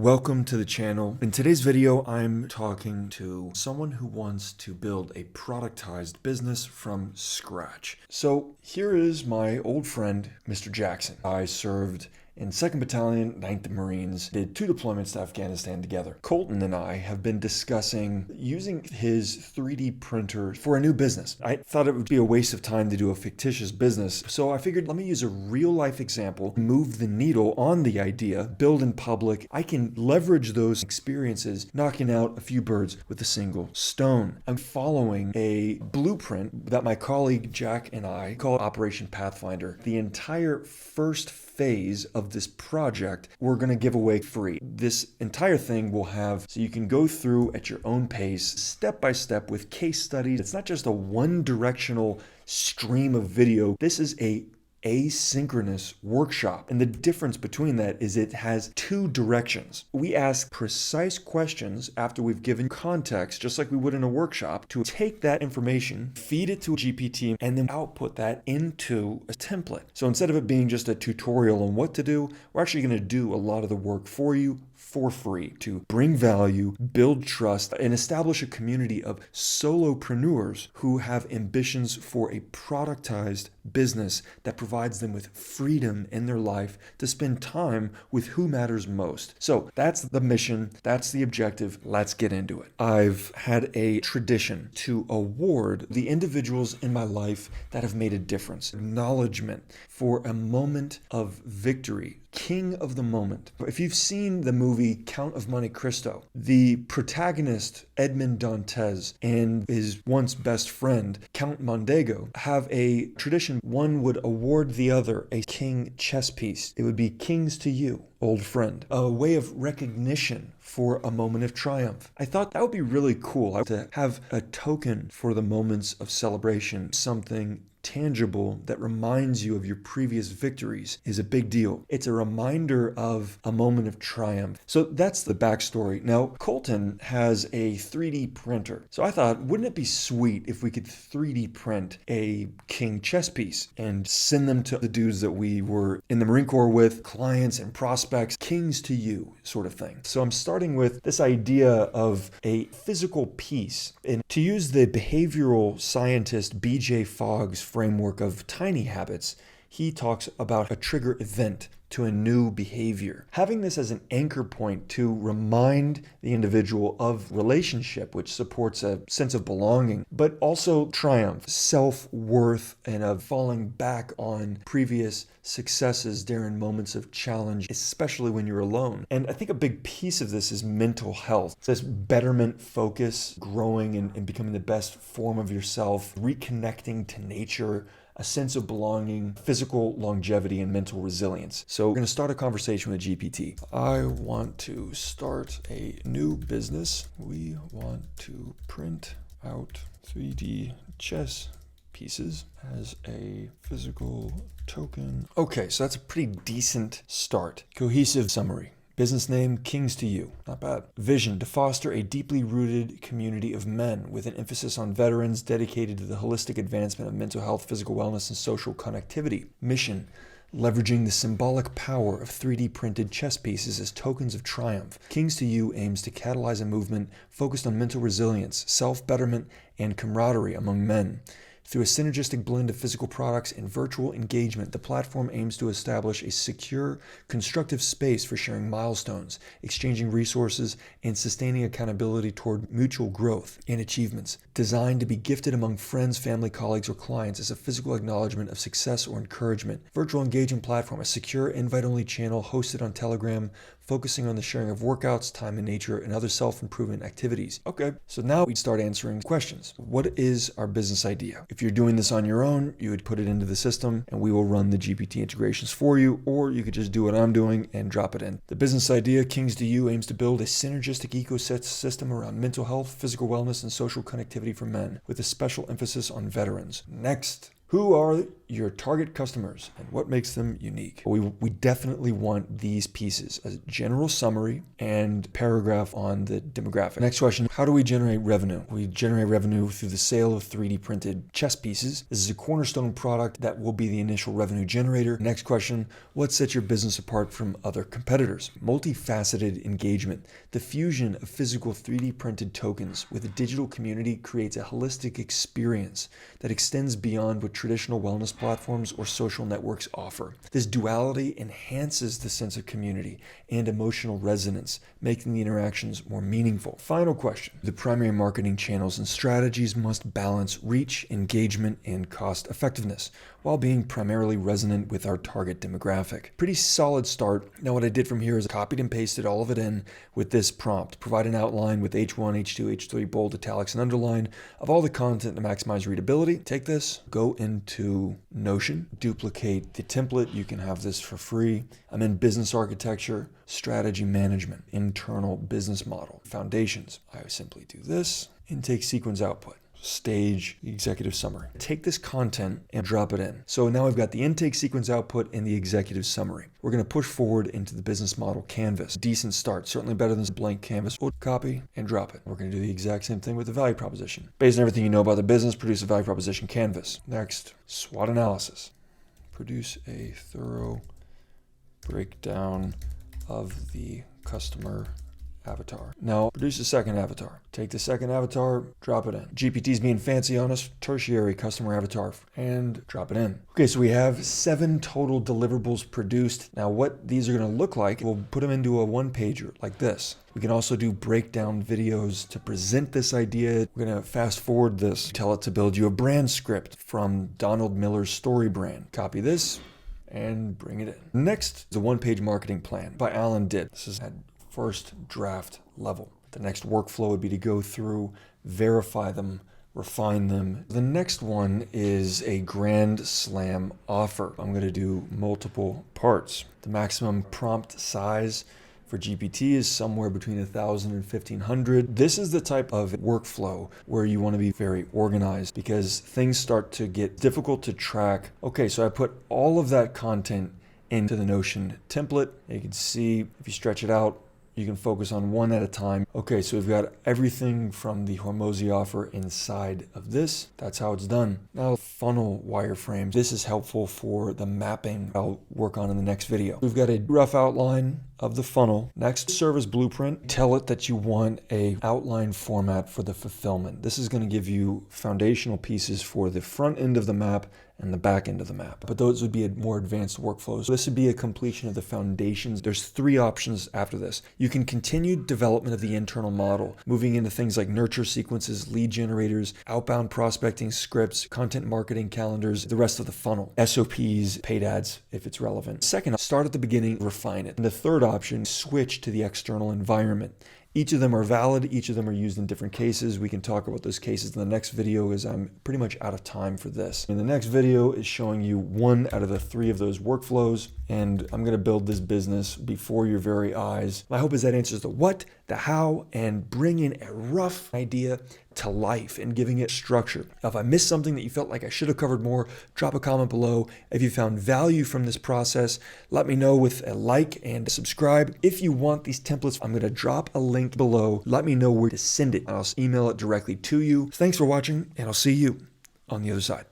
Welcome to the channel. In today's video, I'm talking to someone who wants to build a productized business from scratch. So here is my old friend, Mr. Jackson. I served in 2nd Battalion, 9th Marines, did 2 deployments to Afghanistan together. Colton and I have been discussing using his 3D printer for a new business. I thought it would be a waste of time to do a fictitious business, so I figured let me use a real-life example, move the needle on the idea, build in public. I can leverage those experiences, knocking out a few birds with a single stone. I'm following a blueprint that my colleague Jack and I call Operation Pathfinder. The entire first phase of this project we're going to give away free. This entire thing will have, so you can go through at your own pace, step by step with case studies. It's not just a one-directional stream of video. This is a asynchronous workshop. And the difference between that is it has 2 directions. We ask precise questions after we've given context, just like we would in a workshop, to take that information, feed it to a GPT, and then output that into a template. So instead of it being just a tutorial on what to do, we're actually going to do a lot of the work for you for free to bring value, build trust, and establish a community of solopreneurs who have ambitions for a productized business that provides them with freedom in their life to spend time with who matters most. So that's the mission, that's the objective. Let's get into it. I've had a tradition to award the individuals in my life that have made a difference, acknowledgement for a moment of victory. King of the moment. If you've seen the movie Count of Monte Cristo, the protagonist Edmond Dantes and his once best friend Count Mondego have a tradition. One would award the other a king chess piece. It would be kings to you, old friend. A way of recognition for a moment of triumph. I thought that would be really cool to have a token for the moments of celebration, something tangible that reminds you of your previous victories is a big deal. It's a reminder of a moment of triumph. So that's the backstory. Now, Colton has a 3D printer. So I thought, wouldn't it be sweet if we could 3D print a king chess piece and send them to the dudes that we were in the Marine Corps with, clients and prospects, kings to you sort of thing. So I'm starting with this idea of a physical piece. And to use the behavioral scientist B.J. Fogg's framework of tiny habits, he talks about a trigger event to a new behavior. Having this as an anchor point to remind the individual of relationship, which supports a sense of belonging, but also triumph, self-worth, and of falling back on previous successes during moments of challenge, especially when you're alone. And I think a big piece of this is mental health. It's this betterment, focus, growing and becoming the best form of yourself, reconnecting to nature, a sense of belonging, physical longevity, and mental resilience. So we're going to start a conversation with GPT. I want to start a new business. We want to print out 3D chess pieces as a physical token. Okay, so that's a pretty decent start. Cohesive summary. Business name, Kings to You. Not bad. Vision, to foster a deeply rooted community of men with an emphasis on veterans dedicated to the holistic advancement of mental health, physical wellness, and social connectivity. Mission, leveraging the symbolic power of 3D printed chess pieces as tokens of triumph. Kings to You aims to catalyze a movement focused on mental resilience, self-betterment, and camaraderie among men. Through a synergistic blend of physical products and virtual engagement, the platform aims to establish a secure, constructive space for sharing milestones, exchanging resources, and sustaining accountability toward mutual growth and achievements. Designed to be gifted among friends, family, colleagues, or clients as a physical acknowledgement of success or encouragement. Virtual engagement platform, a secure invite-only channel hosted on Telegram, focusing on the sharing of workouts, time in nature, and other self-improvement activities. Okay, so now we start answering questions. What is our business idea? If you're doing this on your own, you would put it into the system and we will run the GPT integrations for you, or you could just do what I'm doing and drop it in. The business idea, Kings to You, aims to build a synergistic ecosystem around mental health, physical wellness, and social connectivity for men, with a special emphasis on veterans. Next Who are your target customers and what makes them unique? We definitely want these pieces, a general summary and paragraph on the demographic. Next question, how do we generate revenue? We generate revenue through the sale of 3D printed chess pieces. This is a cornerstone product that will be the initial revenue generator. Next question, what sets your business apart from other competitors? Multifaceted engagement. The fusion of physical 3D printed tokens with a digital community creates a holistic experience that extends beyond what traditional wellness platforms or social networks offer. This duality enhances the sense of community and emotional resonance, making the interactions more meaningful. Final question. The primary marketing channels and strategies must balance reach, engagement, and cost effectiveness while being primarily resonant with our target demographic. Pretty solid start. Now what I did from here is copied and pasted all of it in with this prompt. Provide an outline with H1, H2, H3, bold, italics, and underline of all the content to maximize readability. Take this, go into Notion, duplicate the template. You can have this for free. I'm in business architecture, strategy management, internal business model, foundations. I simply do this, intake sequence output. Stage, executive summary. Take this content and drop it in. So now I've got the intake sequence output and the executive summary. We're going to push forward into the business model canvas. Decent start, certainly better than a blank canvas. Copy and drop it. We're going to do the exact same thing with the value proposition. Based on everything you know about the business, produce a value proposition canvas. Next, SWOT analysis. Produce a thorough breakdown of the customer avatar. Now produce a second avatar. Take the second avatar, drop it in. GPT's being fancy on us, tertiary customer avatar, and drop it in. Okay, so we have 7 total deliverables produced. Now what these are going to look like, we'll put them into a one-pager like this. We can also do breakdown videos to present this idea. We're going to fast forward this. Tell it to build you a brand script from Donald Miller's story brand. Copy this and bring it in. Next, the one-page marketing plan by Alan Ditt. This is at first draft level. The next workflow would be to go through, verify them, refine them. The next one is a grand slam offer. I'm going to do multiple parts. The maximum prompt size for GPT is somewhere between 1,000 and 1,500. This is the type of workflow where you want to be very organized because things start to get difficult to track. Okay, so I put all of that content into the Notion template. You can see if you stretch it out, you can focus on one at a time. Okay, so we've got everything from the Hormozy offer inside of this. That's how it's done. Now, funnel wireframes. This is helpful for the mapping I'll work on in the next video. We've got a rough outline of the funnel. Next, service blueprint. Tell it that you want a outline format for the fulfillment. This is going to give you foundational pieces for the front end of the map and the back end of the map. But those would be a more advanced workflows. This would be a completion of the foundations. There's 3 options after this. You can continue development of the internal model, moving into things like nurture sequences, lead generators, outbound prospecting scripts, content marketing calendars, the rest of the funnel, SOPs, paid ads, if it's relevant. Second, start at the beginning, refine it. And the third option, switch to the external environment. Each of them are valid. Each of them are used in different cases. We can talk about those cases in the next video as I'm pretty much out of time for this. And the next video is showing you 1 out of the 3 of those workflows, and I'm going to build this business before your very eyes. My hope is that answers the what, the how, and bringing a rough idea to life and giving it structure. Now, if I missed something that you felt like I should have covered more, drop a comment below. If you found value from this process, let me know with a like and subscribe. If you want these templates, I'm going to drop a link below. Let me know where to send it. I'll email it directly to you. Thanks for watching, and I'll see you on the other side.